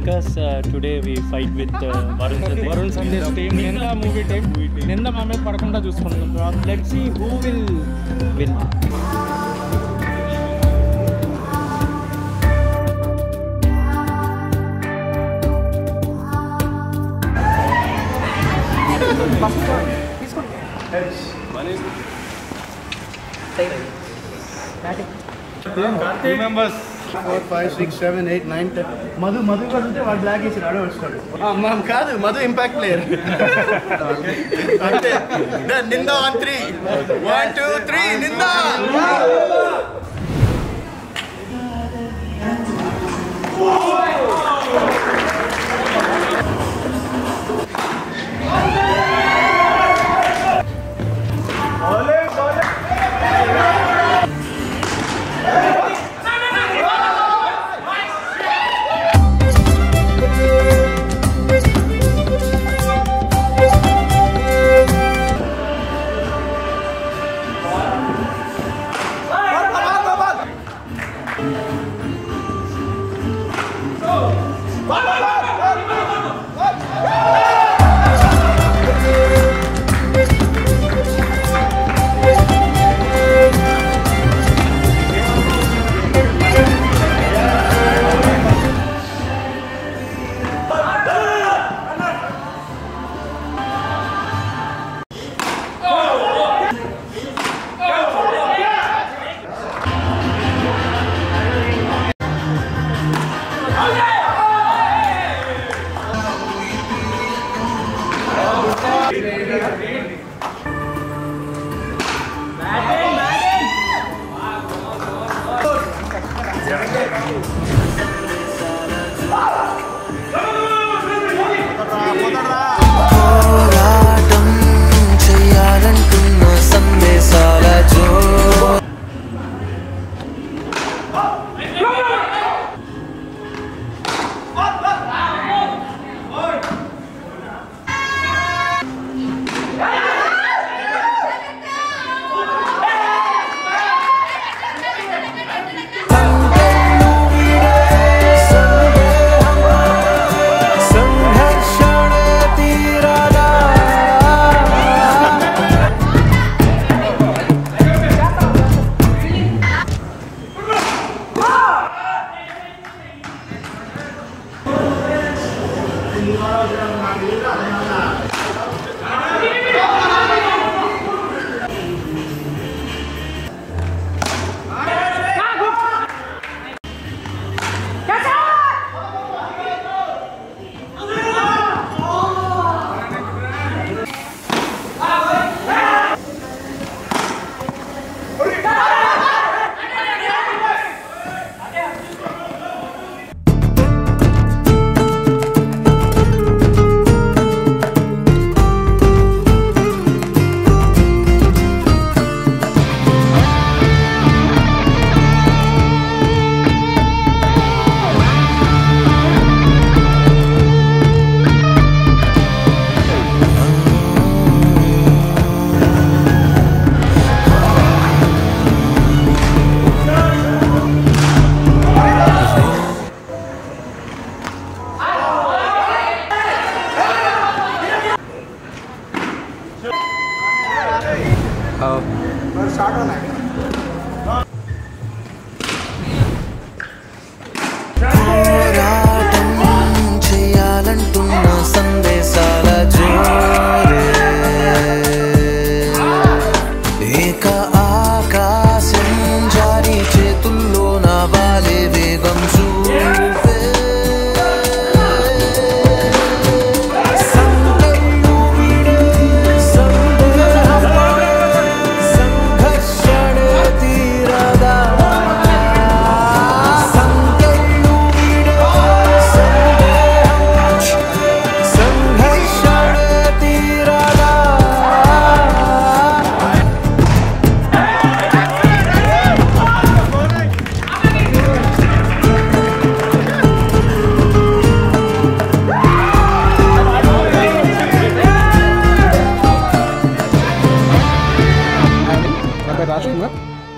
because today we fight with Varun Sandesh's team. Ninda movie team. Ninda మా మీద పడకుండా చూసుకుంటున్నాం. Let's see who will win. Team members 4, 5, 6, 7, 8, 9, 10. Madhu కూడా ఉంటే వాడు బ్లాక్ వేసాడు ఆడే వస్తాడు. మనం కాదు మధు ఇంపాక్ట్ ప్లేయర్. అంటే నిందా 1 3 1 2 3 నిందా.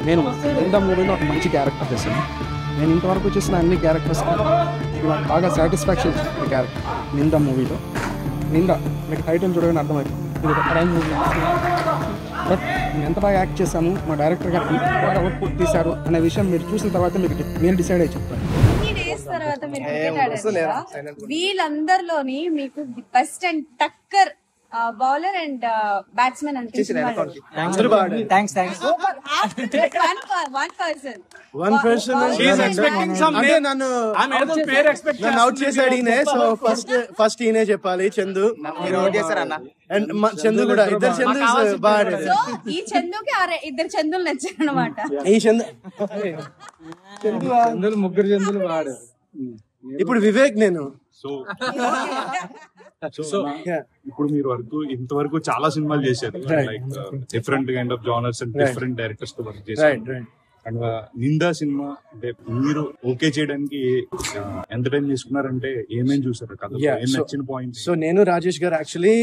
నేను నిందా మూవీలో ఒక మంచి క్యారెక్టర్ చేశాను. నేను ఇంతవరకు చేసిన అన్ని క్యారెక్టర్స్ నాకు బాగా సాటిస్ఫాక్షన్ ఇచ్చింది ఈ క్యారెక్టర్ నింద మూవీలో. నింద మీకు టైటిల్ చూడగానే అర్థమైంది ఇది ఒక క్రైమ్ మూవీ. బట్ నేను ఎంత బాగా యాక్ట్ చేశాను, మా డైరెక్టర్ గారు ఎంత బాగా అవుట్పుట్ తీశారు అనే విషయం మీరు చూసిన తర్వాత మీరు డిసైడ్ అయ్యి చెప్తారు. తర్వాత మీరు క్రికెట్ ఆడారు, వీళ్ళందరిలోని మీకు best and Tucker bowler and batsmen అనిపించింది. అవుట్ చేశాడు ఈయనే. సో ఫస్ట్ ఈయనే చెప్పాలి, చందు. అండ్ చందు కూడా, ఇద్దరు చందు బాగా. ఈ చందుకి ఇద్దరు చందులు నచ్చారు అనమాట. ఈ చందు ముగ్గురు చందులు వాడు. ఇప్పుడు వివేక్ నేను. సో ఇప్పుడు మీరు ఇంతవరకు చాలా సినిమాలు చేశారు, like different kind of genres and different directors తో వర్క్ చేశారు. అండ్ నిందా సినిమా అంటే మీరు ఓకే చేయడానికి ఎంత టైం తీసుకున్నారంటే ఏమేమి చూసారు కథ, ఏం నచ్చిన పాయింట్? సో నేను రాజేష్ గారు యాక్చువల్లీ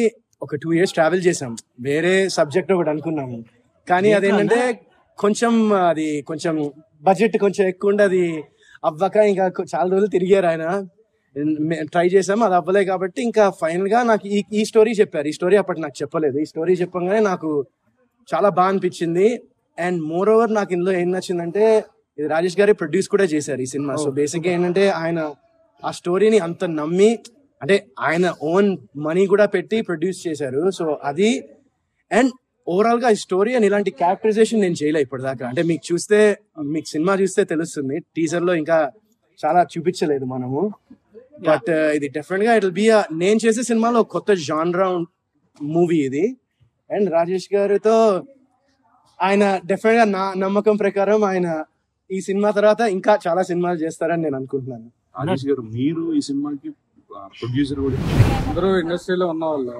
ఒక 2 years ట్రావెల్ చేసాం. వేరే సబ్జెక్ట్ ఒకటి అనుకున్నాము, కానీ అదేంటంటే కొంచెం బడ్జెట్ కొంచెం ఎక్కువ ఉండి అది అవ్వక ఇంకా చాలా రోజులు తిరిగారు ఆయన. ట్రై చేసాం, అది అవ్వలే. కాబట్టి ఇంకా ఫైనల్ గా నాకు ఈ స్టోరీ చెప్పారు. ఈ స్టోరీ అప్పటి నాకు చెప్పలేదు. ఈ స్టోరీ చెప్పగానే నాకు చాలా బాగా అనిపించింది. అండ్ మోర్ ఓవర్ నాకు ఇందులో ఏం నచ్చిందంటే ఇది రాజేష్ గారే ప్రొడ్యూస్ కూడా చేశారు ఈ సినిమా. సో బేసిక్ గా ఏంటంటే ఆయన ఆ స్టోరీని అంత నమ్మి, అంటే ఆయన ఓన్ మనీ కూడా పెట్టి ప్రొడ్యూస్ చేశారు. సో అది అండ్ ఓవరాల్ గా ఈ స్టోరీ అండ్ ఇలాంటి క్యారెక్టరైజేషన్ నేను చేయలే ఇప్పటిదాకా. అంటే మీకు సినిమా చూస్తే తెలుస్తుంది, టీజర్ లో ఇంకా చాలా చూపించలేదు మనము. బట్ ఇది డెఫినెట్ గా ఇట్ విల్ బి నేను చేసే సినిమాలో కొత్త జాన్రా మూవీ ఇది. అండ్ రాజేష్ గారితో ఆయన డెఫినెట్ గా నా నమ్మకం ప్రకారం ఆయన ఈ సినిమా తర్వాత ఇంకా చాలా సినిమాలు చేస్తారని నేను అనుకుంటున్నాను. రాజేష్ గారు, మీరు ఈ సినిమాకి ప్రొడ్యూసర్ కూడా. అందరూ ఇండస్ట్రీలో ఉన్న వాళ్ళు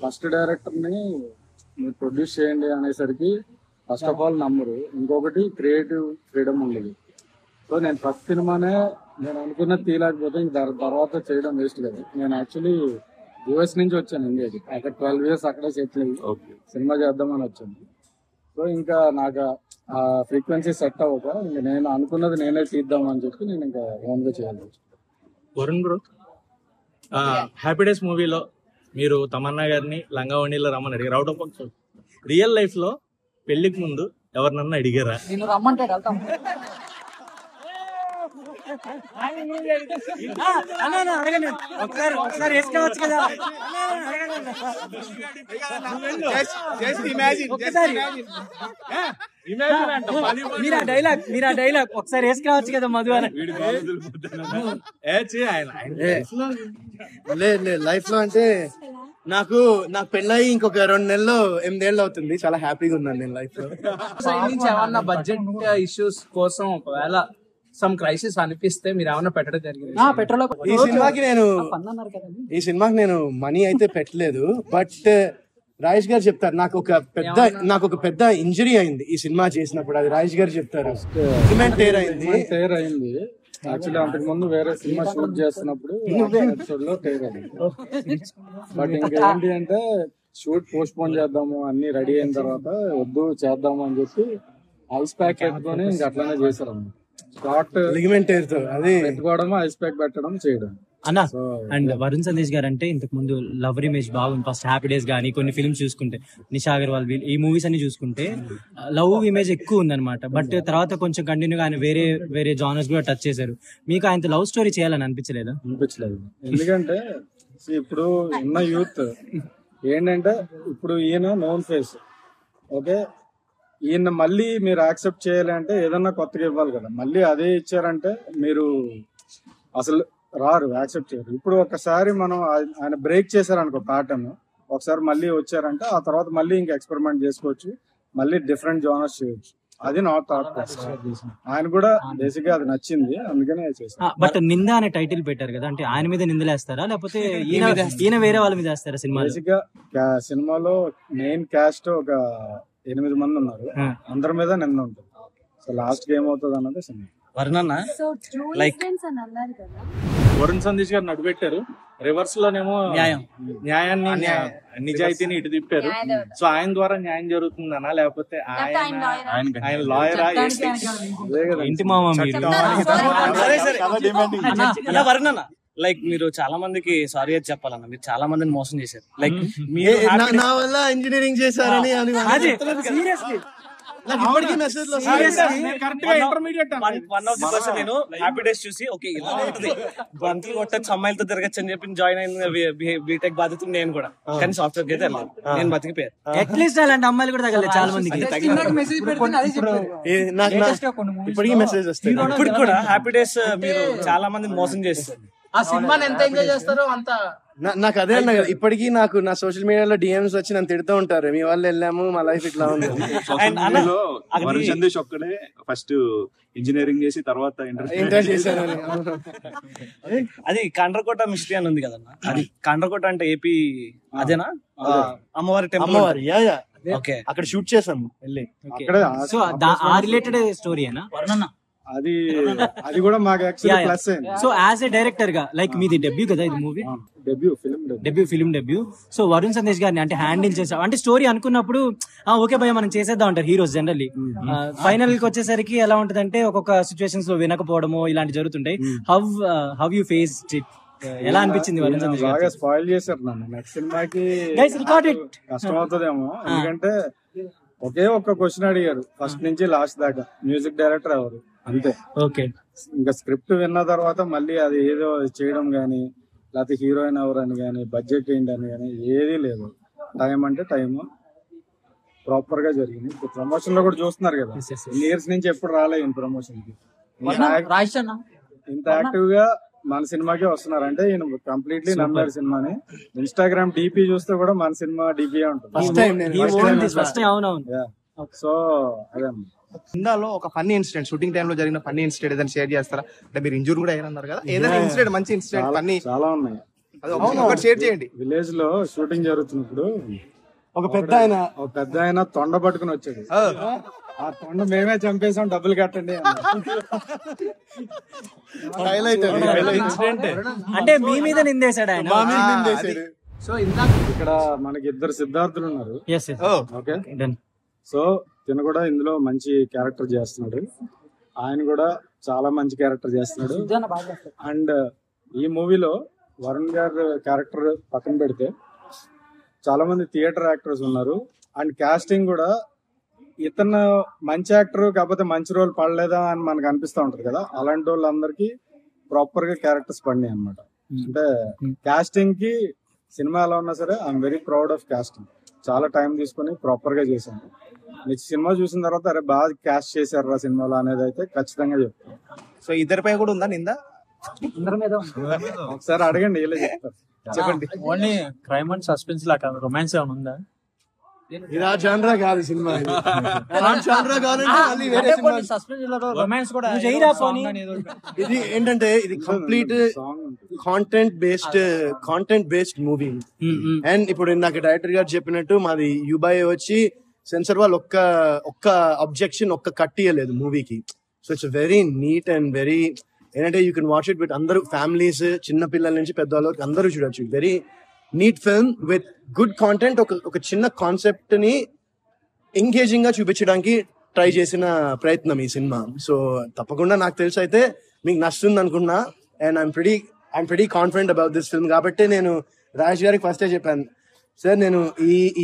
ఫస్ట్ డైరెక్టర్ ని మీరు ప్రొడ్యూస్ చేయండి అనేసరికి ఫస్ట్ ఆఫ్ ఆల్ నమ్మరు, ఇంకొకటి క్రియేటివ్ ఫ్రీడమ్ ఉండదు. సో నేను ఫస్ట్ సినిమానే నేను అనుకున్నది తీయలేకపోతే ఇంక తర్వాత చేయడం వేస్ట్ కదా. నేను యాక్చువల్లీ యూఎస్ నుంచి వచ్చాను ఇండియాకి, అక్కడ 12 years అక్కడే సెటిల్ అయ్యి సినిమా చేద్దామని వచ్చాను. సో ఇంకా నాకు ఆ ఫ్రీక్వెన్సీ సెట్ అవ్వక ఇంకా నేను అనుకున్నది నేనే తీద్దామని చెప్పి నేను ఇంకా ఓన్ గా చేయాలి. వరుణ్ బ్రో, హ్యాపీ డేస్ మూవీలో మీరు తమన్నా గారిని లంగా వండిలో రమ్మని అడిగారు. Out of box real life లో పెళ్లికి ముందు ఎవరినన్నా అడిగారా? నేను రమ్మంటే వెళ్తాం. ఒకసారి వేసుకోవచ్చు కదా. మీరు ఆ డైలాగ్ ఒకసారి వేసుకోవచ్చు కదా మధు అని. లైఫ్ లో అంటే నాకు పెళ్ళయి ఇంకొక 2 నెలల్లో 8 ఏళ్ళు అవుతుంది. చాలా హ్యాపీగా ఉన్నాను నేను లైఫ్ లో. సైడ్ నుంచి ఏమన్నా బడ్జెట్ ఇష్యూస్ కోసం ఒకవేళ సమ్ క్రైసిస్ అనిపిస్తే మీరు ఏమన్నా పెట్టడం జరిగింది? ఈ సినిమాకి నేను మనీ అయితే పెట్టలేదు. బట్ రాజేష్ గారు చెప్తారు, నాకు ఒక పెద్ద ఇంజరీ అయింది ఈ సినిమా చేసినప్పుడు. అది రాజేష్ గారు చెప్తారు. టేర్ అయింది. యాక్చువల్లీ అంతకు ముందు వేరే సినిమా షూట్ చేస్తున్నప్పుడు ఎపిసోడ్ లో టేర్ అయింది. బట్ ఇంకేంటి అంటే షూట్ పోస్ట్ పోన్ చేద్దాము అన్ని రెడీ అయిన తర్వాత వద్దు చేద్దాము అని చెప్పి ఐస్ ప్యాక్ పెట్టుకొని ఇంక అట్లానే చేశారు అన్నమాట. షార్ట్ లిగమెంట్ అది పెట్టుకోవడం, ఐస్ ప్యాక్ పెట్టడం, చేయడం అన్నా. అండ్ వరుణ్ సందేశ్ గారు అంటే ఇంతకు ముందు లవర్ ఇమేజ్ బాగుంది. ఫస్ట్ హ్యాపీ డేస్ గానీ కొన్ని ఫిల్మ్స్ చూసుకుంటే, నిషా అగర్వాల్ ఈ మూవీస్ అన్ని చూసుకుంటే లవ్ ఇమేజ్ ఎక్కువ ఉందన్నమాట. బట్ తర్వాత కొంచెం కంటిన్యూగా ఆయన వేరే జానర్స్ కూడా టచ్ చేశారు. మీకు ఆయన లవ్ స్టోరీ చేయాలని అనిపించలేదు? ఎందుకంటే ఇప్పుడు ఉన్న యూత్ ఏంటంటే ఇప్పుడు ఈయన నోన్ ఫేస్, ఓకే, ఈయన మళ్ళీ మీరు యాక్సెప్ట్ చేయాలి అంటే ఏదన్నా కొత్తగా ఇవ్వాలి కదా. మళ్ళీ అదే ఇచ్చారంటే మీరు అసలు రారు, యాక్సెప్ట్ చేయరు. ఇప్పుడు ఒకసారి మనం ఆయన బ్రేక్ చేశారనుకో ప్యాటర్న్, ఒకసారి మళ్ళీ వచ్చారంటే ఆ తర్వాత మళ్ళీ ఇంకా ఎక్స్పెరిమెంట్ చేసుకోవచ్చు, మళ్ళీ డిఫరెంట్ జానర్స్ చేయొచ్చు. అది నా థాట్ ప్రాసెస్. ఆయన కూడా బేసిక్ గా అది నచ్చింది, అందుకనే చేశారు. బట్ నింద అనే టైటిల్ పెట్టారు కదా, అంటే ఆయన మీద నిందలేస్తారా లేకపోతే ఈయన వేరే వాళ్ళ మీద వేస్తారా? సినిమా బేసిక్ గా సినిమాలో మెయిన్ క్యాస్ట్ ఒక 8 మంది ఉన్నారు, అందరి మీద నింద ఉంటుంది. సో లాస్ట్ కి ఏమవుతుంది అన్నది సినిమా. వర్ణన్న సో ట్రూ Like- ఫ్రెండ్స్ అని అన్నారు కదా. వరుణ్ సందేశ్ గారు నడిపెట్టారు, రివర్స్ లోనేమో న్యాయాన్ని నిజాయితీని ఇటు తిప్పారు. సో ఆయన ద్వారా న్యాయం జరుగుతుందనా లేకపోతే లేకపోతే ఆయన lawyer ఆ? ఆయన లాయరా అదే కదా ఇంటి మామ మీరు. అలా వరుణన్న లైక్ మీరు చాలా మందికి సారీ అని చెప్పాలన్న, మీరు చాలా మందిని మోసం చేశారు. లైక్ నా వల్ల ఇంజనీరింగ్ చేశారని ఇప్పటికీ message intermediate one of the person నేను హ్యాపీ డేస్ చూసి ఓకే ఇలా ఉంటుంది బంతులు కొట్టచ్చు అమ్మాయిలతో తిరగచ్చు అని చెప్పి జాయిన్ అయిన బీటెక్ బాధ్యత నేను కూడా. కానీ సాఫ్ట్వేర్ అయితే వెళ్ళాను, నేను బతికిపోయాను. అట్లీస్ట్ అలాంటి అమ్మాయిలు కూడా తగలేదు చాలా మందికి. ఇప్పటికీ మెసేజ్ వస్తాయి. ఇప్పుడు కూడా హ్యాపీ డేస్ మీరు చాలా మందిని మోసం చేస్తారు. ఆ సినిమాని ఎంత ఎంజాయ్ చేస్తారో అంత. నాకు అదే అన్నా కదా, ఇప్పటికీ నాకు నా సోషల్ మీడియాలో డిఎంస్ వచ్చి నన్ను తిడుతూ ఉంటారు, మీ వాళ్ళు వెళ్ళాము మా లైఫ్ ఇట్లా ఉంది. సోషల్ మీడియాలో వరుణ్ సందేశ్ ఒక్కడే ఫస్ట్ ఇంజనీరింగ్ చేసి తర్వాత ఇంటర్ చేశాను. అది కండ్రకోట మిస్ట్రీ అని ఉంది కదన్నా, అది కండ్రకోట అంటే ఏపీ అదేనా అమ్మవారి టెంపుల్? అమ్మవారి ఓకే, అక్కడ షూట్ చేసాము వెళ్ళి. అక్కడే సో ఆ రిలేటెడ్ స్టోరీనా వర్ణన్న? అది కూడా మాకు యాక్చువల్లీ ప్లస్ అయింది. సో యాజ్ ఏ డైరెక్టర్ గా లైక్ మీది డెబ్యూ కదా ఇది movie, film debut. So Varun Sandesh గారిని అంటే హ్యాండిల్ చేసా అంటే స్టోరీ అనుకున్నప్పుడు ఓకే భయ మనం చేసేద్దాం అంటారు హీరోస్ జనరల్లీ. ఫైనల్ కి వచ్చేసరికి ఎలా ఉంటది అంటే ఒక్కొక్క సిచ్యువేషన్స్ లో వినకపోవడము ఇలాంటి జరుగుతుంటాయి. How you face it? ఎలా అనిపించింది వరుణ్ సందేశ్ గారు? బాగా స్పాయిల్ చేశారు నన్ను. నెక్స్ట్ సినిమాకి కష్టం అవుతుందేమో, ఎందుకంటే ఒకే ఒక్క క్వశ్చన్ అడిగారు ఫస్ట్ నుంచి లాస్ట్ దాకా, మ్యూజిక్ డైరెక్టర్ ఎవరు అంతే. ఓకే, ఇంకా స్క్రిప్ట్ విన్న తర్వాత మళ్ళీ అది ఏదో చేయడం గానీ, లేకపోతే హీరోయిన్ ఎవరు అని గానీ, బడ్జెట్ ఏంటి అని గానీ ఏదీ లేదు. టైం అంటే టైం ప్రాపర్ గా జరిగింది. ప్రమోషన్ లో కూడా చూస్తున్నారు కదా, ఇయర్స్ నుంచి ఎప్పుడు రాలేదు ప్రమోషన్ కి. ఇంత యాక్టివ్ గా మన సినిమాకే వస్తున్నారు అంటే ఈయన కంప్లీట్లీ నమ్మారు సినిమాని. ఇన్స్టాగ్రామ్ డిపి చూస్తే కూడా మన సినిమా డిపి ఉంటుంది. సో అదే ఇందాలో ఒక ఫన్నీ ఇన్సిడెంట్, షూటింగ్ టైమ్ లో జరిగిన ఫన్నీ ఇన్సిడెంట్ ఏదైనా షేర్ చేస్తారా? అంటే మీరు ఇంజూర్ కూడా అయ్యారన్నారు కదా, ఏదైనా ఇన్సిడెంట్ మంచి ఇన్సిడెంట్ ఫన్నీ చాలా ఉన్నాయి, ఒకటి షేర్ చేయండి. విలేజ్ లో షూటింగ్ జరుగుతున్నప్పుడు ఒక పెద్ద ఆయన తొండ పట్టుకుని వచ్చాడు. ఆ తొండ మేమే చంపేసాం, డబ్బులు కట్టండి అంటే మీ మీద నిందేశాడు ఆయన. సో ఇక్కడ మనకి ఇద్దరు సిద్ధార్థులు ఉన్నారు. ఓకే, సో తిన కూడా ఇందులో మంచి క్యారెక్టర్ చేస్తున్నాడు, ఆయన కూడా చాలా మంచి క్యారెక్టర్ చేస్తున్నాడు. అండ్ ఈ మూవీలో వరుణ్ గారు క్యారెక్టర్ పక్కన పెడితే చాలా మంది థియేటర్ యాక్టర్స్ ఉన్నారు. అండ్ కాస్టింగ్ కూడా ఇతను మంచి యాక్టర్ కాకపోతే మంచి రోల్ పడలేదా అని మనకు అనిపిస్తూ ఉంటది కదా, అలాంటి వాళ్ళందరికీ ప్రాపర్ గా క్యారెక్టర్స్ పడినాయి అనమాట. అంటే కాస్టింగ్ కి సినిమా ఎలా ఉన్నా సరే I'm very proud of casting. చాలా టైం తీసుకుని ప్రాపర్ గా చేశాను. నెక్స్ట్ సినిమా చూసిన తర్వాత అరే బాగా క్యాస్ట్ చేశారు రా సినిమాలో అనేది అయితే ఖచ్చితంగా చెప్తాను. సో ఇద్దరిపై కూడా ఉందా నిందా? ఒకసారి అడగండి, ఇలా చెప్తారు. చెప్పండి. ఓన్లీ క్రైమ్ అండ్ సస్పెన్స్ లాగా రొమాన్స్ ఏమైనా ఉందా? ఇలా జానరా కాదు సినిమా, జానరా కావాలంటే మళ్ళీ వేరే సినిమా. రొమాన్స్ కూడా ఇది ఏంటంటే ఇది complete content based movie. And ఇప్పుడు నాకు డైరెక్టర్ గారు చెప్పినట్టు మాది యుబాయ్ వచ్చి సెన్సర్ వాళ్ళు ఒక్క అబ్జెక్షన్ ఒక్క కట్ ఇయ్యలేదు మూవీకి. So it's very neat and very ఏంటంటే you can watch it with అందరూ ఫ్యామిలీస్, చిన్న పిల్లల నుంచి పెద్దవాళ్ళ వరకు అందరూ చూడొచ్చు. Very neat film with good content. ఒక చిన్న కాన్సెప్ట్ ని ఎంగేజింగ్ గా చూపించడానికి ట్రై చేసిన ప్రయత్నం ఈ సినిమా. సో తప్పకుండా నాకు తెలిసి అయితే మీకు నచ్చుతుంది అనుకున్నా. And I'm pretty confident about this film. కాబట్టి నేను రాజేష్ గారికి ఫస్టే చెప్పాను, సార్ నేను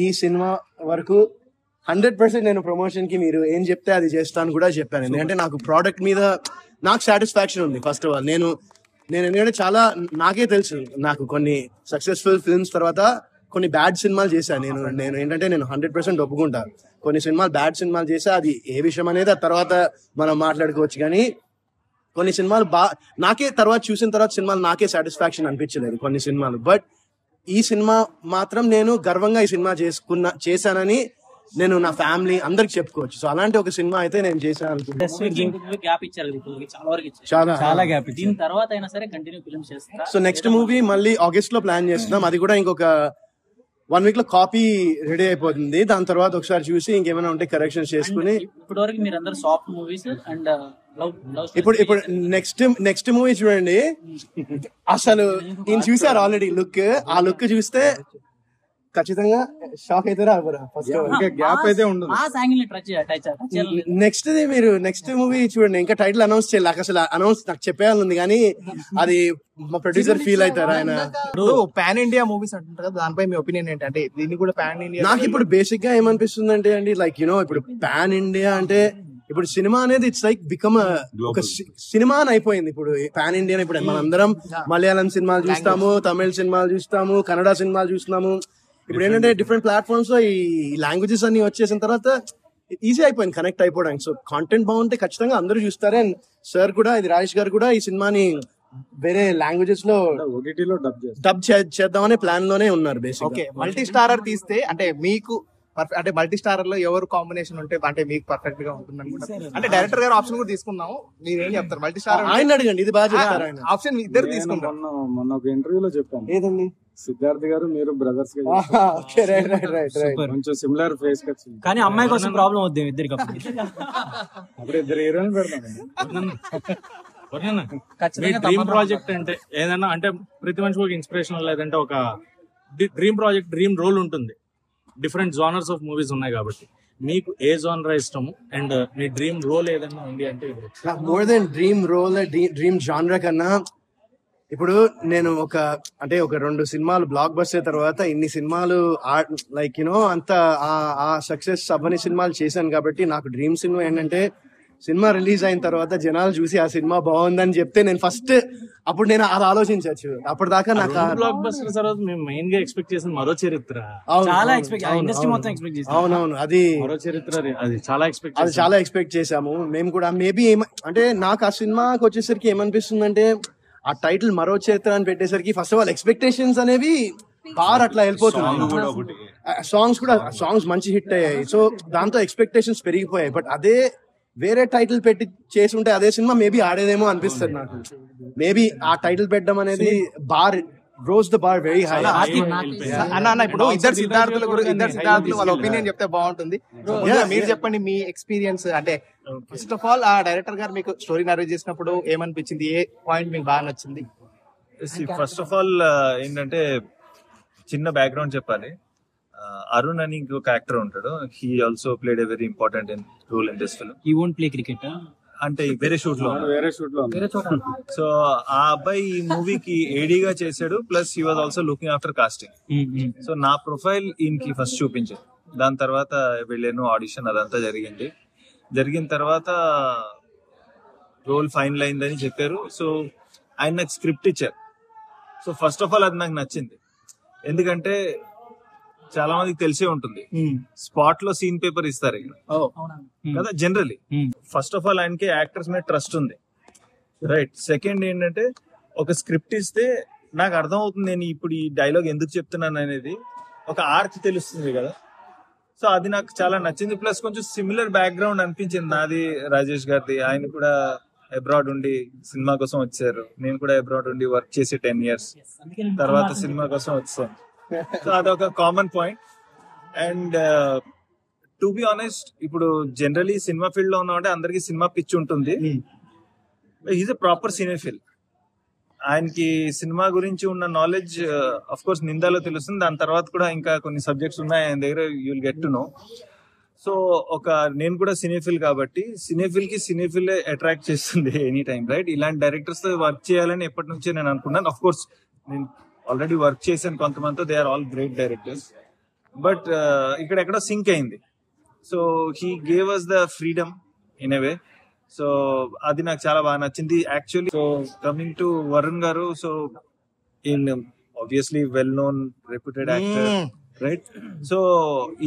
ఈ సినిమా వరకు 100% నేను ప్రమోషన్ కి మీరు ఏం చెప్తే అది చేస్తాను కూడా చెప్పాను. ఎందుకంటే నాకు ప్రోడక్ట్ మీద నాకు సాటిస్ఫాక్షన్ ఉంది. ఫస్ట్ ఆఫ్ ఆల్ నేను ఎందుకంటే చాలా నాకే తెలుసు, నాకు కొన్ని సక్సెస్ఫుల్ ఫిల్మ్స్ తర్వాత కొన్ని బ్యాడ్ సినిమాలు చేశాను. నేను ఏంటంటే నేను 100% ఒప్పుకుంటా, కొన్ని సినిమాలు బ్యాడ్ సినిమాలు చేసా. అది ఏ విషయం అనేది ఆ తర్వాత మనం మాట్లాడుకోవచ్చు. కానీ కొన్ని సినిమాలు నాకే చూసిన తర్వాత సినిమాలు నాకే సాటిస్ఫాక్షన్ అనిపించలేదు కొన్ని సినిమాలు. బట్ ఈ సినిమా మాత్రం నేను గర్వంగా ఈ సినిమా చేశానని నేను నా ఫ్యామిలీ అందరికి చెప్పుకోవచ్చు. సో అలాంటి ఒక సినిమా అయితే నేను చేశాను. గ్యాప్ ఇచ్చారు చాలా వరకు, చాలా గ్యాప్. దీని తర్వాత అయినా సరే కంటిన్యూ ఫిల్మ్స్ చేస్తా. సో నెక్స్ట్ మూవీ మళ్ళీ ఆగస్ట్ లో ప్లాన్ చేస్తున్నాం. అది కూడా ఇంకొక 1 week లో కాపీ రెడీ అయిపోతుంది. దాని తర్వాత ఒకసారి చూసి ఇంకేమైనా ఉంటే కరెక్షన్స్ చేసుకుని ఇప్పటి వరకు మీరు అందరు సాఫ్ట్ మూవీస్ అండ్ ఇప్పుడు నెక్స్ట్ మూవీ చూడండి. అసలు నేను చూసారు ఆల్రెడీ లుక్. ఆ లుక్ చూస్తే ఖచ్చితంగా షాక్ అవుతారా? గ్యాప్ అయితే ఉండదు. నెక్స్ట్ మూవీ చూడండి. ఇంకా టైటిల్ అనౌన్స్ చేయాలి. అసలు అనౌన్స్ నాకు చెప్పేయాలని కానీ అది మా ప్రొడ్యూసర్ ఫీల్ అవుతారు. ఆయన పాన్ ఇండియా మూవీస్ అంటుంటారు కదా, దానిపై మీ ఒపీనియన్ ఏంటంటే దీన్ని కూడా పాన్ ఇండియా? నాకు ఇప్పుడు బేసిక్ గా ఏమనిపిస్తుంది అంటే అండి, లైక్ ఇప్పుడు పాన్ ఇండియా అంటే ఇప్పుడు సినిమా అనేది ఇట్స్ లైక్ బికమ్ ఒక సినిమా అని అయిపోయింది. ఇప్పుడు పాన్ ఇండియా ఇప్పుడు మనందరం మలయాళం సినిమాలు చూస్తాము, తమిళ సినిమాలు చూస్తాము, కన్నడ సినిమాలు చూస్తున్నాము. ఇప్పుడు ఏంటంటే డిఫరెంట్ ప్లాట్ఫామ్స్ లో ఈ లాంగ్వేజెస్ అన్ని వచ్చేసిన తర్వాత ఈజీ అయిపోయింది కనెక్ట్ అయిపోవడానికి. సో కాంటెంట్ బాగుంటే ఖచ్చితంగా అందరూ చూస్తారు. అండ్ సార్ కూడా, ఇది రాజేష్ గారు కూడా ఈ సినిమాని వేరే లాంగ్వేజెస్ లో డబ్ చేద్దామనే ప్లాన్ లోనే ఉన్నారు బేసిక్. ఓకే, మల్టీ స్టారర్ తీస్తే అంటే మీకు అంటే మల్టీ స్టారర్ లో ఎవరు కాంబినేషన్ ఉంటే అంటే మీకు పర్ఫెక్ట్ గా ఉంటుంది అనుకుంటారు? అంటే డైరెక్టర్ గారు ఆప్షన్ కూడా తీసుకుందాం, మీరు ఏం చెప్తారు? మల్టీ స్టారర్ ఆయన అడగండి, ఇది బాగా చెప్తారు ఆయన. ఆప్షన్ ఇద్దరు తీసుకుంటారు. మొన్న ఒక ఇంటర్వ్యూలో చెప్పాను, ఏదండి సిద్ధార్థ్ గారు మీరు బ్రదర్స్ గా కొంచెం సిమిలర్ ఫేస్ కట్స్, కానీ అమ్మాయి కోసం ప్రాబ్లం వద్దు ఇద్దరికి. అప్పుడు ఇద్దరు హీరోయిన్ పెడతాం. డ్రీమ్ ప్రాజెక్ట్ అంటే ఏదైనా అంటే ప్రతి మనిషికి ఒక ఇన్స్పిరేషన్ లేదంటే ఒక డ్రీమ్ ప్రాజెక్ట్, డ్రీమ్ రోల్ ఉంటుంది. డిఫరెంట్ జానర్స్ ఆఫ్ మూవీస్ ఉన్నాయి కాబట్టి మీకు ఏ జానర్ ఇష్టము అండ్ మీ డ్రీమ్ రోల్ ఏదైనా ఉంది అంటే? More then dream role, dream genre కన్నా ఇప్పుడు నేను ఒక 2 సినిమాలు బ్లాక్ బస్టర్ తర్వాత ఇన్ని సినిమాలు లైక్ అంత ఆ సక్సెస్ అవ్వని సినిమాలు చేశాను కాబట్టి నాకు డ్రీమ్ సినిమా ఏంటంటే సినిమా రిలీజ్ అయిన తర్వాత జనాలు చూసి ఆ సినిమా బాగుందని చెప్తే నేను ఫస్ట్ అప్పుడు నేను అది ఆలోచించవచ్చు. అప్పటిదాకా నాకు బ్లాక్ బస్టర్ తర్వాత మేము మెయిన్ గా ఎక్స్పెక్ట్ చేసిన మరో చరిత్ర. చాలా ఎక్స్పెక్ట్, ఇండస్ట్రీ మొత్తం ఎక్స్పెక్ట్ చేసాం. అవునవును, అది మరో చరిత్ర, అది చాలా ఎక్స్పెక్ట్ చేసాము మేము కూడా. మేబీ అంటే నాకు ఆ సినిమాకి వచ్చేసరికి ఏమనిపిస్తుంది అంటే ఆ టైటిల్ మరో చరిత్ర అని పెట్టేసరికి ఫస్ట్ ఆఫ్ ఆల్ ఎక్స్పెక్టేషన్స్ అనేవి బాగా అట్లా వెళ్ళిపోతుంది. సాంగ్స్ మంచి హిట్ అయ్యాయి. సో దాంతో ఎక్స్పెక్టేషన్స్ పెరిగిపోయాయి. బట్ అదే వేరే టైటిల్ పెట్టి చేసి ఉంటే అదే సినిమా మేబీ ఆడేదేమో అనిపిస్తుంది నాకు. మేబీ ఆ టైటిల్ పెట్టడం అనేది rose the bar very high. అన్న ఇప్పుడు ఇద్దరు సిద్ధార్థులు వాళ్ళ ఒపీనియన్ చెప్తే బాగుంటుంది. మీరు చెప్పండి మీ ఎక్స్పీరియన్స్. అంటే ఫస్ట్ ఆఫ్ ఆల్ ఆ డైరెక్టర్ గారు మీకు స్టోరీ నరేట్ చేసినప్పుడు ఏమనిపించింది? ఏ పాయింట్ మీకు బాగా నచ్చింది? ఫస్ట్ ఆఫ్ ఆల్ ఏంటంటే చిన్న బ్యాక్గ్రౌండ్ చెప్పాలి. అరుణ్ అని ఇంకొక యాక్టర్ ఉంటాడు. He also played a very important role in this film. He won't play cricket అంటే వేరే షూట్ లో. సో ఆ అబ్బాయి ఈ మూవీకి ఏడీగా చేశాడు. Plus he was also looking after casting. So నా ప్రొఫైల్ ఈయనకి ఫస్ట్ చూపించాను. దాని తర్వాత వెళ్ళాను, ఆడిషన్ అదంతా జరిగిన తర్వాత రోల్ ఫైనల్ అయిందని చెప్పారు. సో ఆయన నాకు స్క్రిప్ట్ ఇచ్చారు. సో ఫస్ట్ ఆఫ్ ఆల్ అది నాకు నచ్చింది. ఎందుకంటే చాలా మందికి తెలిసే ఉంటుంది, స్పాట్ లో సీన్ పేపర్ ఇస్తారు కదా జనరలీ. ఫస్ట్ ఆఫ్ ఆల్ ఆయనకి యాక్టర్స్ మీద ట్రస్ట్ ఉంది, రైట్. సెకండ్ ఏంటంటే ఒక స్క్రిప్ట్ ఇస్తే నాకు అర్థం అవుతుంది నేను ఇప్పుడు ఈ డైలాగ్ ఎందుకు చెప్తున్నాను అనేది ఒక ఆర్క్ తెలుస్తుంది కదా. సో అది నాకు చాలా నచ్చింది. ప్లస్ కొంచెం సిమిలర్ బ్యాక్గ్రౌండ్ అనిపించింది నాది, రాజేష్ గారిది. ఆయన కూడా అబ్రాడ్ ఉండి సినిమా కోసం వచ్చారు, నేను కూడా అబ్రాడ్ ఉండి వర్క్ చేసి 10 years తర్వాత సినిమా కోసం వచ్చాను. సో అదొక common point. And to be honest, ఇప్పుడు జనరలీ సినిమా ఫీల్డ్ లో ఉన్నామంటే అందరికి సినిమా పిచ్ ఉంటుంది. Is a proper cinephile. ఆయనకి సినిమా గురించి ఉన్న నాలెడ్జ్ అఫ్ కోర్స్ నిందాలో తెలుస్తుంది. దాని తర్వాత కూడా ఇంకా కొన్ని సబ్జెక్ట్స్ ఉన్నాయి ఆయన దగ్గర, you will get to know. So నేను కూడా సినిఫిల్ కాబట్టి సినిఫిల్ అట్రాక్ట్ చేస్తుంది ఎనీ టైం, రైట్. ఇలాంటి డైరెక్టర్స్ తో వర్క్ చేయాలని ఎప్పటి నుంచో నేను అనుకున్నాను. అఫ్ కోర్స్ నేను ఆల్రెడీ వర్క్ చేశాను కొంతమందితో, they are all great directors. But ఇక్కడ ఎక్కడో సింక్ అయింది. So he gave us the freedom in a way. So అది నాకు చాలా బాగా నచ్చింది actually. So coming to Varun garu, so in obviously well known reputed actor, right. So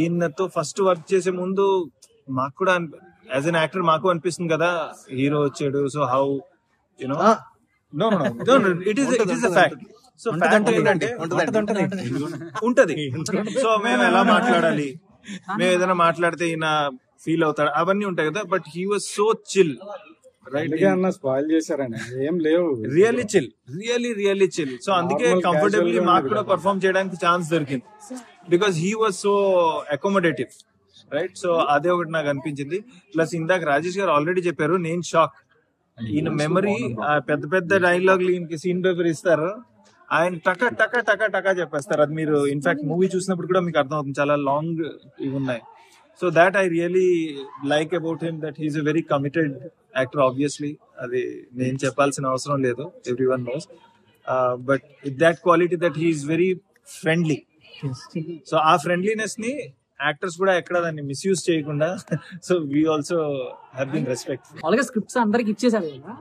ఈయనతో ఫస్ట్ వర్క్ చేసే ముందు మాకు కూడా యాజ్ అన్ యాక్టర్ మాకు అనిపిస్తుంది కదా, హీరో వచ్చాడు, so how you know no it is a fact. So fact ఏంటంటే ఉంటది. సో మేము ఎలా మాట్లాడాలి, మేము ఏదైనా మాట్లాడితే ఈయన ఫీల్ అవుతాడు, అవన్నీ ఉంటాయి కదా. But he was so chill, right. Spoil చేశారండి, ఏం లేవు, రియల్లీ చిల్. సో అందుకే కంఫర్టబుల్లీ మాకు కూడా పర్ఫార్మ్ చేయడానికి ఛాన్స్ దొరికింది. Because he was so accommodative, right? So అదే ఒకటి నాకు అనిపించింది. ప్లస్ ఇందాక రాజేష్ గారు ఆల్రెడీ చెప్పారు, నేను షాక్. ఈయన మెమరీ, పెద్ద పెద్ద డైలాగులు ఈయనకి సీన్ పేపర్ ఇస్తారు, ఆయన టక టక టక టక చెప్పేస్తారు. అది మీరు ఇన్ఫాక్ట్ మూవీ చూసినప్పుడు కూడా మీకు అర్థం అవుతుంది, చాలా లాంగ్ ఇవి ఉన్నాయి. So that I really like about him, that he's a very committed actor. Obviously అది నేను చెప్పాల్సిన అవసరం లేదు, every one knows. But with that quality that he's very friendly. So ఆ ఫ్రెండ్లీనెస్ ని యాక్టర్స్ కూడా ఎక్కడ దాన్ని మిస్యూజ్ చేయకుండా, so we also have been respect. అలాగే స్క్రిప్ట్స్ అందరికి ఇచ్చేసారు కదా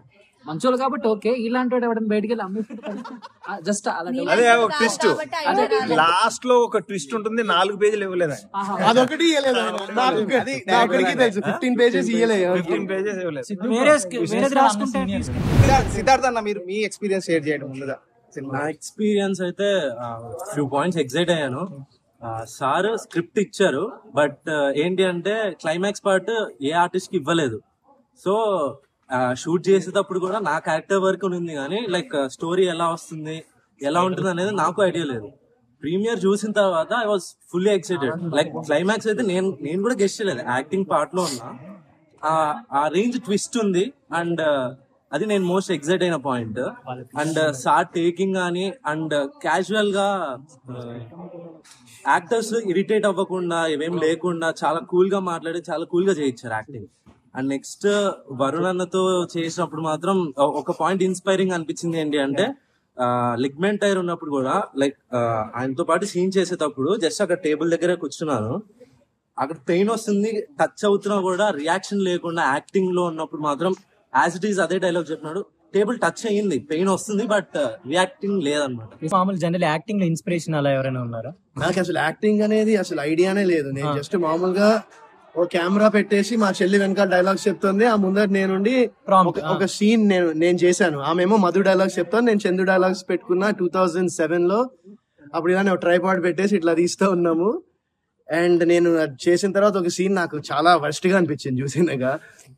మంచోళ్ళు కాబట్టి, ఓకే. ఇలాంటి వాడు ఎవరైనా బయటికి వెళ్ళి అమ్మేసి జస్ట్ అదే ఒక ట్విస్ట్, లాస్ట్ లో ఒక ట్విస్ట్ ఉంటుంది, 4 పేజీలు ఇవ్వలేదు. అదొకటి ఇవ్వలేదు, 15 పేజెస్ ఇవ్వలేదు. సిద్ధార్థ్ అన్న, మీరు మీ ఎక్స్పీరియన్స్ షేర్ చేయడం ముందుగా. నా ఎక్స్పీరియన్స్ అయితే ఫ్యూ పాయింట్స్ ఎగ్జైట్ అయ్యాను. సార్ స్క్రిప్ట్ ఇచ్చారు, బట్ ఏంటి అంటే క్లైమాక్స్ పార్ట్ ఏ ఆర్టిస్ట్ కి ఇవ్వలేదు. సో షూట్ చేసేటప్పుడు కూడా నా క్యారెక్టర్ వర్క్ ఉంది, కానీ లైక్ స్టోరీ ఎలా వస్తుంది, ఎలా ఉంటుంది అనేది నాకు ఐడియా లేదు. ప్రీమియర్ చూసిన తర్వాత I was fully excited. Like climax అయితే నేను కూడా గెస్ట్ చేయలేదు, యాక్టింగ్ పార్ట్ లో ఉన్నా. ఆ రేంజ్ ట్విస్ట్ ఉంది, అండ్ అది నేను మోస్ట్ ఎక్సైట్ అయిన పాయింట్. అండ్ సార్ టేకింగ్ కానీ, అండ్ క్యాజువల్ గా యాక్టర్స్ ఇరిటేట్ అవ్వకుండా, ఇవేం లేకుండా చాలా కూల్ గా మాట్లాడి చాలా కూల్ గా చేయించారు యాక్టింగ్. అండ్ నెక్స్ట్ వరుణ్ అన్నతో చేసినప్పుడు మాత్రం ఒక పాయింట్ ఇన్స్పైరింగ్ అనిపించింది. ఏంటి అంటే లిగ్మెంట్ టైర్ ఉన్నప్పుడు కూడా, లైక్ ఆయనతో పాటు సీన్ చేసేటప్పుడు జస్ట్ అక్కడ టేబుల్ దగ్గర కూర్చున్నాను, అక్కడ పెయిన్ వస్తుంది, టచ్ అవుతున్నా కూడా రియాక్షన్ లేకుండా యాక్టింగ్ లో ఉన్నప్పుడు మాత్రం యాజ్ ఇట్ ఈస్ అదే డైలాగ్ చెప్పినాడు. టేబుల్ టచ్ అయ్యింది, పెయిన్ వస్తుంది, బట్ రియాక్టింగ్ లేదనమాట. మామూలు జనరల్ యాక్టింగ్ లో ఇన్స్పిరేషన్ అలా ఎవరైనా ఉన్నారా? నాకు అసలు యాక్టింగ్ అనేది అసలు ఐడియానే లేదు. నేను జస్ట్ మామూలుగా ఓ కెమెరా పెట్టేసి మా చెల్లి వెనకాల డైలాగ్స్ చెప్తుంది, ఆ ముందర నేనుండి ఒక సీన్ నేను చేశాను. ఆమెమో మధు డైలాగ్స్ చెప్తాను, నేను చందు డైలాగ్స్ పెట్టుకున్నా 2007 లో. అప్పుడు ఇలా నేను ట్రైపాడ్ పెట్టేసి ఇట్లా తీస్తూ ఉన్నాము. అండ్ నేను అది చేసిన తర్వాత ఒక సీన్ నాకు చాలా వర్స్ట్ గా అనిపించింది చూసినాక.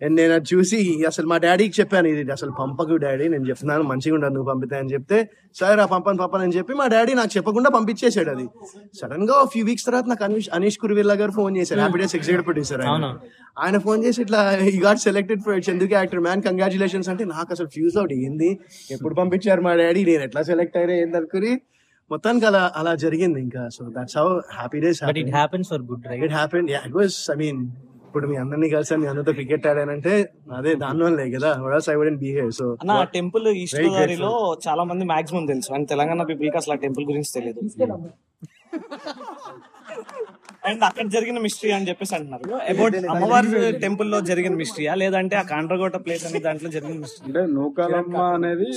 అండ్ నేను అది చూసి అసలు మా డాడీకి చెప్పాను, ఇది అసలు పంపకు డాడీ, నేను చెప్తున్నాను మంచిగా ఉండదు నువ్వు పంపితే అని చెప్తే, సరే ఆ పంపని అని చెప్పి మా డాడీ నాకు చెప్పకుండా పంపించేసాడు. అది సడన్ గా ఫ్యూ వీక్స్ తర్వాత నాకు అనీష్ కురువిల్లా గారు ఫోన్ చేశారు, హ్యాపీ డేస్ ఎగ్జిక్యూటివ్ ప్రొడ్యూసర్. ఆయన ఫోన్ చేసి ఇట్లా ఈ గాట్ సెలెక్టెడ్ ఫర్ చందుకి యాక్టర్ మ్యాన్, కంగ్రాచులేషన్స్ అంటే నాకు అసలు ఫ్యూజ్ అవుట్ ఏంది, ఎప్పుడు పంపించారు మా డాడీ, నేను ఎట్లా సెలెక్ట్ అయ్యా ఏందనుకుని మొత్తానికి అలా జరిగింది. ఇంకా so that's how happy days. But it happens for good, right? It happen, yeah, it was. I mean ఇప్పుడు మీ అందరినీ కలిసి మీ అందరితో క్రికెట్ ఆడానంటే అదే దానివల్లే కదా, I wouldn't be here. So అన్న టెంపుల్ ఈస్ట్ గోదావరిలో చాలా మంది మాక్సిమం తెలుసు, అండ్ తెలంగాణ పీపుల్ కి అసలు ఆ టెంపుల్ గురించి తెలియదు. అండ్ అక్కడ జరిగిన మిస్టరీ అని చెప్పేసి అంటున్నారు. అబౌట్ అమ్మవారి టెంపుల్ లో జరిగిన మిస్టరీయా, లేదంటే ఆ కాండ్రగోట ప్లేస్ అనే దాంట్లో జరిగిన మిస్టరీ? అంటే నూకాలమ్మ అనేది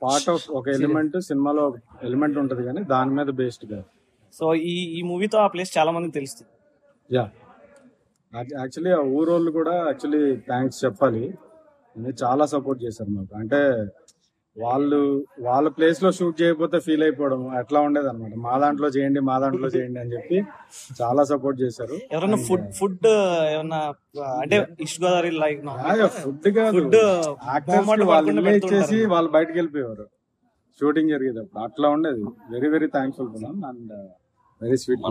పార్ట్ ఆఫ్ ఒక ఎలిమెంట్, సినిమాలో ఎలిమెంట్ ఉంటది కానీ దాని మీద బేస్డ్ గా. సో ఈ మూవీతో ఆ ప్లేస్ చాలా మందికి తెలుస్తుంది. యా, యాక్చువల్లీ ఆ ఊరోళ్ళు కూడా యాక్చువల్లీ థ్యాంక్స్ చెప్పాలి, చాలా సపోర్ట్ చేశారు మాకు. అంటే వాళ్ళ ప్లేస్ లో షూట్ చేయకపోతే ఫీల్ అయిపోవడం అట్లా ఉండేది అనమాట. మా దాంట్లో చేయండి అని చెప్పి చాలా సపోర్ట్ చేశారు. ఎవరైనా ఫుడ్ ఏమన్నా అంటే ఈస్ట్ గోదావరి లైక్ ఫుడ్ వాళ్ళు ఇచ్చేసి వాళ్ళు బయటకు వెళ్ళిపోయేవారు షూటింగ్ జరిగేటప్పుడు. అట్లా ఉండేది. Very very thankful and very sweet.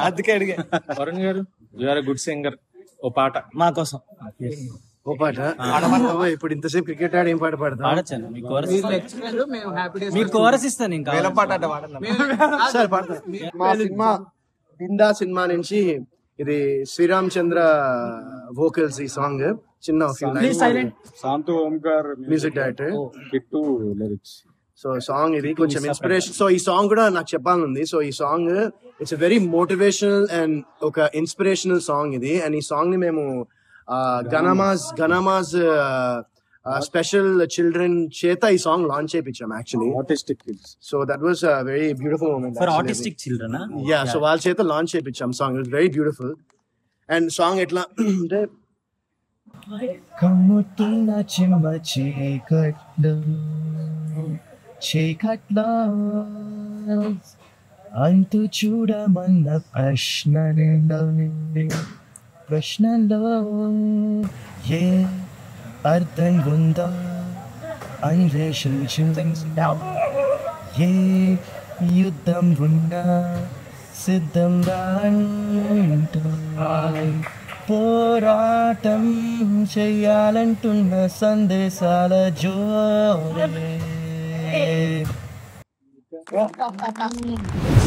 అందుకే అడిగా. వరుణ్ గారు, you are a good singer, ఓ పాట మా కోసం. ఓ పాట ఇప్పుడు ఇంతసేపు క్రికెట్ ఆడి ఏం పాట పాడతా? మీకు కోరస్ ఇస్తాను ఇంకా. సార్ పాడతా. మా సినిమా బిందా సినిమా నుంచి ఇది శ్రీరామ్ చంద్ర వోకల్స్ ఈ సాంగ్. చిన్న Shantu Omkar music director, Kittu lyrics. So song ఇది కొంచెం ఇన్స్పిరేషన్. సో ఈ సాంగ్ కూడా నాకు చెప్పాలనుంది. సో ఈ song it's a very motivational and ఒక ఇన్స్పిరేషనల్ సాంగ్ ఇది. అండ్ ఈ సాంగ్ ని మేము గణమాజ్ స్పెషల్ చిల్డ్రన్ చేత ఈ సాంగ్ లాంచ్ చేయించాం actually, artistic kids. So that was very beautiful moment for artistic children. Yeah, so వాళ్ళ చేత లాంచ్ చేయించాం song. It was very beautiful. And song ఎట్లా అంటే అంతు చూడమన్న ప్రశ్నలో ఏ అర్థం ఉందో అన్వేషించు, ఏ యుద్ధం ఉన్నా సిద్ధం రాంటూ పోరాటం చెయ్యాలంటున్న సందేశాల జోరే.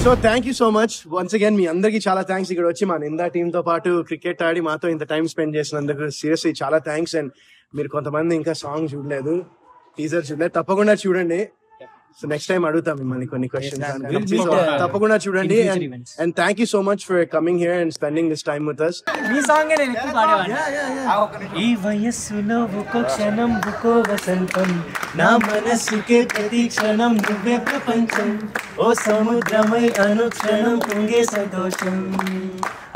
So thank you so much once again. మీ అందరికి చాలా థ్యాంక్స్ ఇక్కడ వచ్చి మా నిందా టీమ్ తో పాటు క్రికెట్ ఆడి మాతో ఇంత టైం స్పెండ్ చేసినందుకు సీరియస్లీ చాలా థ్యాంక్స్. అండ్ మీరు కొంతమంది ఇంకా సాంగ్ చూడలేదు, టీజర్ చూడలేదు, తప్పకుండా చూడండి. సో నెక్స్ట్ టైం అడుగుతాం మిమ్మల్ని కొన్ని క్వశ్చన్స్, తప్పకుండా చూడండి. And thank you so much for coming here and spending this time with us. Me song నేను ఎక్కువ పాడేవాడిని. ఈ వయస్సులో ఒక్కో క్షణం ఒక్కో వసంతం, నా మనసుకే ప్రతి క్షణం నువ్వే ప్రపంచం. ఓ సముద్రమై అనుక్షణం పొంగే సంతోషం.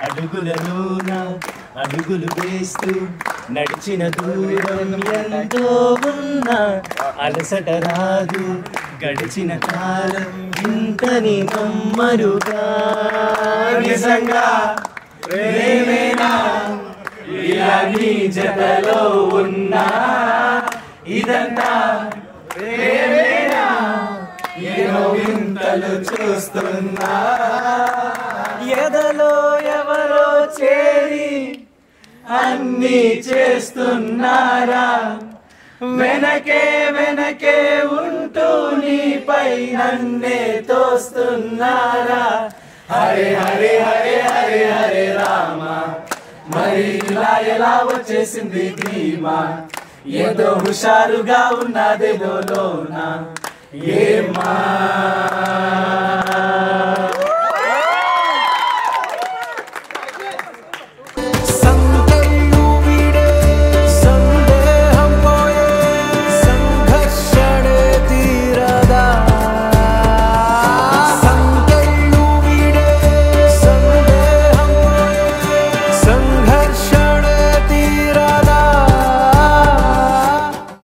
అడుగులలోన అడుగులు వేస్తూ నడిచిన దూరం ఎంతో ఉన్నా అలసట రాదు, గడిచిన కాలం ఇంతని నమ్మరుగా. నిజంగా ప్రేమేనా ఇలా నీ జతలో ఉన్నా, ఇదంతా ప్రేమేనా ఏదో వింతలు చూస్తున్నా. ఎదలో ఎవరో చేరి అన్నీ చేస్తున్నారా, వెనకే వెనకే ఉంటూ నీపై నన్నే తోస్తున్నారా. హరే హరే హరే హరే హరే రామ, మరి ఇలా ఎలా వచ్చేసింది ధీమా, ఏదో హుషారుగా ఉన్నదేదో లోన ఏమా.